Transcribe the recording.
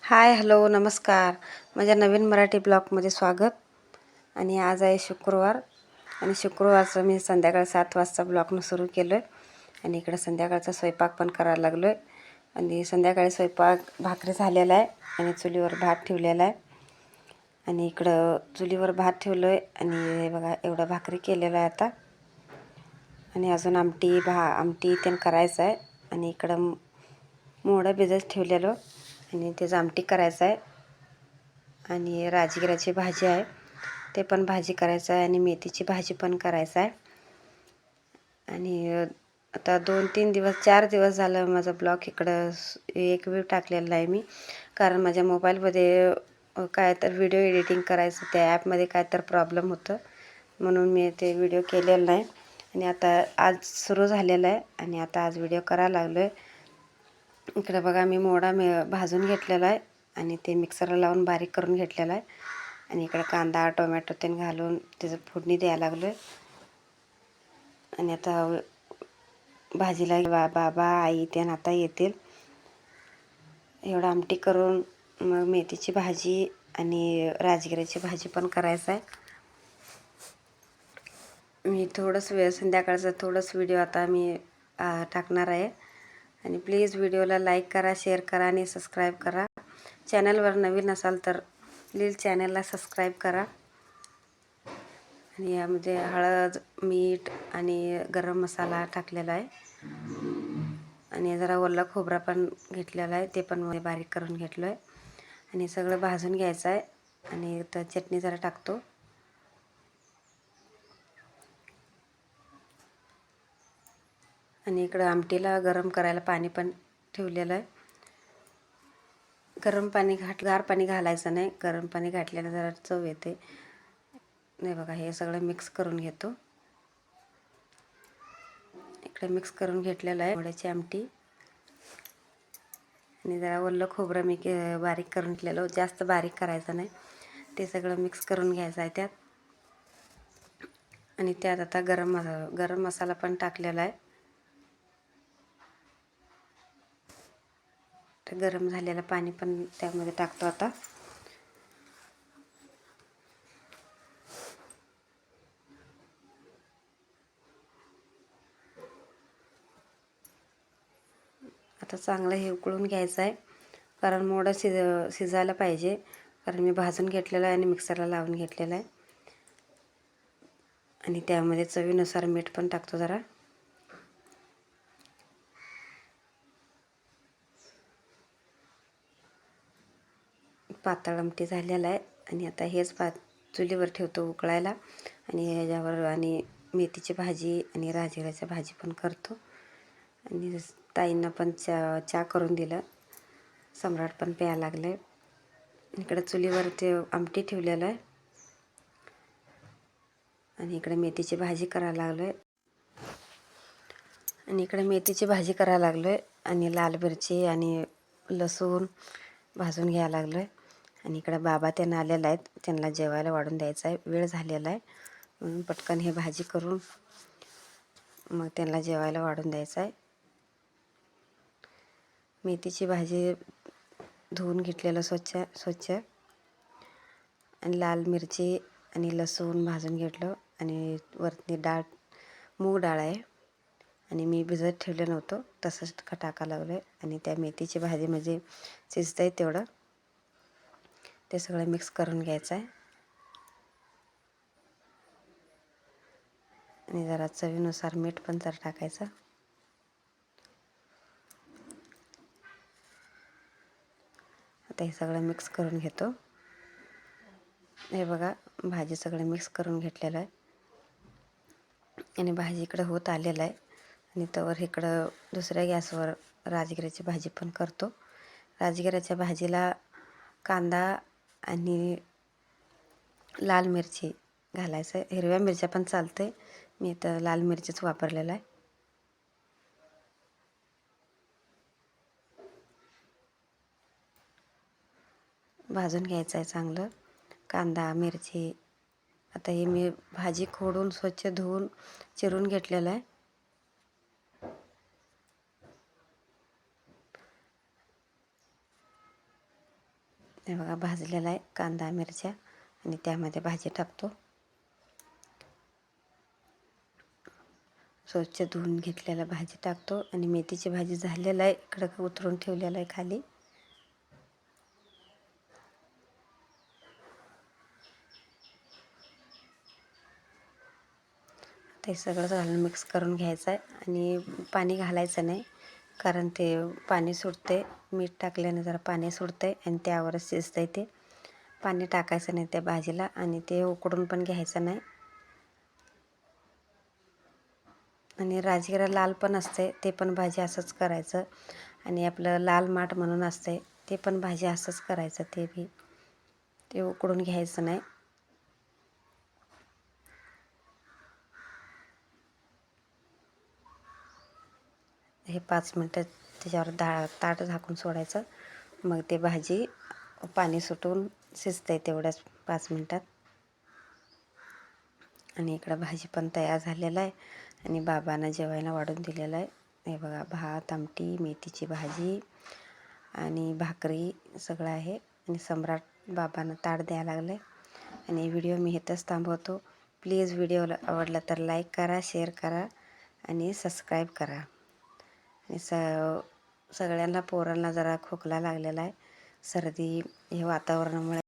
हाय, hello, नमस्कार. माझ्या नवीन मराठी ब्लॉगमध्ये स्वागत. आणि आज आहे शुक्रवार आणि शुक्रवारचं मी संध्याकाळी 7 वाजता ब्लॉगनं सुरू केलं आहे. आणि इकडं संध्याकाळचा स्वयंपाक पण करायला लागलो आहे. आणि संध्याकाळी स्वयंपाक भाकरी झालेला आहे आणि चुलीवर भात ठेवलेला आहे. आणि इकडं चुलीवर भात ठेवलं आहे आणि हे बघा एवढं भाकरी केलेलं आहे आता. आणि अजून आमटी ते करायचं आहे. आणि इकडं मोडं भिजत ठेवलेलं आणि त्याचं आमटी करायचं आहे. आणि राजगिराची भाजी आहे, ते पण भाजी करायचं आहे. आणि मेथीची भाजी पण करायचं आहे. आणि आता 2-3 दिवस 4 दिवस झालं माझा ब्लॉग इकडं एक व्ह्यू टाकलेला नाही मी. कारण माझ्या मोबाईलमध्ये काय तर व्हिडिओ एडिटिंग करायचं, त्या ॲपमध्ये काय तर प्रॉब्लेम होतं, म्हणून मी ते व्हिडिओ केलेला नाही. आणि आता आज सुरू झालेलं आहे आणि आता आज व्हिडिओ करायला लागलो आहे. इकडं बघा मी मोडा भाजून घेतलेला आहे आणि ते मिक्सरला लावून बारीक करून घेतलेला आहे. आणि इकडं कांदा टोमॅटो ते घालून त्याचं फोडणी द्यायला लागलो आहे. आणि आता भाजीला बाबा आई ते आता येतील. एवढं आमटी करून मग मेथीची भाजी आणि राजगिराची भाजी पण करायचं आहे. मी संध्याकाळचं थोडंसं व्हिडिओ आता मी टाकणार आहे. आणि प्लीज व्हिडिओला लाईक करा, शेअर करा आणि सबस्क्राईब करा. चॅनलवर नवीन असाल तर प्लीज चॅनलला सबस्क्राईब करा. आणि यामध्ये हळद, मीठ आणि गरम मसाला टाकलेला आहे. आणि जरा ओला खोबरा पण घेतलेला आहे, ते पण बारीक करून घेतलं आहे. आणि सगळं भाजून घ्यायचं आहे. आणि तर चटणी जरा टाकतो. आणि इकडं आमटीला गरम करायला पाणी पण ठेवलेलं आहे. गार पाणी घालायचं नाही, गरम पाणी घातल्यानं जरा चव येते. नाही बघा, हे सगळं मिक्स करून घेतो. इकडे मिक्स करून घेतलेलं आहे मोड्याची आमटी. आणि जरा ओलं खोबरं मी बारीक करून घेतलेलं, जास्त बारीक करायचं नाही. ते सगळं मिक्स करून घ्यायचं आहे त्यात. आणि त्यात आता गरम मसाला पण टाकलेला आहे. तर गरम झालेलं पाणी पण त्यामध्ये टाकतो आता. आता चांगलं हे उकळून घ्यायचं आहे, कारण मोडं शिजायला पाहिजे. कारण मी भाजून घेतलेलं आहे आणि मिक्सरला लावून घेतलेलं आहे. आणि त्यामध्ये चवीनुसार मीठ पण टाकतो जरा. पातळ आमटी झालेला आहे. आणि आता हेच चुलीवर ठेवतो उकळायला. आणि ह्याच्यावर आणि मेथीची भाजी आणि राजगिराची भाजी पण करतो. आणि ताईंना पण चहा करून दिलं. सम्राट पण प्यायला लागले. इकडे चुलीवर ते आमटी ठेवलेलं आहे. आणि इकडे मेथीची भाजी करायला लागलो आहे. आणि लाल मिरची आणि लसूण भाजून घ्यायला लागलो आहे. आणि इकडे बाबा त्यांना आलेला आहेत, त्यांना जेवायला वाढून द्यायचं आहे, वेळ झालेला आहे. म्हणून पटकन हे भाजी करून मग त्यांना जेवायला वाढून द्यायचं आहे. मेथीची भाजी धुवून घेतलेलं स्वच्छ. आणि लाल मिरची आणि लसूण भाजून घेतलं. आणि वरती मूग डाळ आहे. आणि मी भिजत ठेवलं नव्हतं, तसंच टाकायला लागलं आहे. आणि त्या मेथीची भाजी म्हणजे शिजतं आहे तेवढं ते सगळं मिक्स करून घ्यायचं आहे. आणि जरा चवीनुसार मीठ पण जरा टाकायचं. आता हे सगळं मिक्स करून घेतो. हे बघा, भाजी सगळं मिक्स करून घेतलेलं आहे. आणि भाजी इकडं होत आलेलं आहे. आणि तवर इकडं दुसऱ्या गॅसवर राजगिराची भाजी पण करतो. राजगिराच्या भाजीला कांदा आणि लाल मिरची घालायचं. हिरव्या मिरच्या पण चालते, मी तर लाल मिरचीच वापरलेला आहे. भाजून घ्यायचं आहे चांगलं कांदा मिरची. आता हे मी भाजी खोडून स्वच्छ धुवून चिरून घेतलेलं आहे. हे बघा भाजलेला आहे कांदा मिरच्या आणि त्यामध्ये भाजी टाकतो. स्वच्छ धुवून घेतलेला भाजी टाकतो आणि मेथीची भाजी झालेला आहे इकडं उतरून ठेवलेला आहे खाली. ते सगळं घालून मिक्स करून घ्यायचं आहे आणि पाणी घालायचं नाही, कारण ते पाणी सुटते. मीठ टाकल्याने जरा पाणी सुटते आणि त्यावरच शिजते ते. पाणी टाकायचं नाही त्या भाजीला आणि ते उकडून पण घ्यायचं नाही. आणि राजगिरा लाल पण असते, ते पण भाजी असंच करायचं. आणि आपलं लाल माठ म्हणून असते, ते पण भाजी असंच करायचं. ते बी ते उकडून घ्यायचं नाही. हे 5 मिनटं त्याच्यावर ताट झाकून सोडायचं. मग ते भाजी पाणी सुटून शिजते तेवढ्याच 5 मिनटात. आणि इकडं भाजी पण तयार झालेलं आहे आणि बाबांना जेवायला वाढून दिलेलं आहे. हे बघा भात, आमटी, मेथीची भाजी आणि भाकरी सगळं आहे. आणि सम्राट बाबांना ताट द्यायला लागलं आहे. आणि व्हिडिओ मी इथंच थांबवतो. प्लीज व्हिडिओला आवडला तर लाईक करा, शेअर करा आणि सबस्क्राईब करा. आणि सगळ्यांना पोरांना जरा खोकला लागलेला आहे, सर्दी हे वातावरणामुळे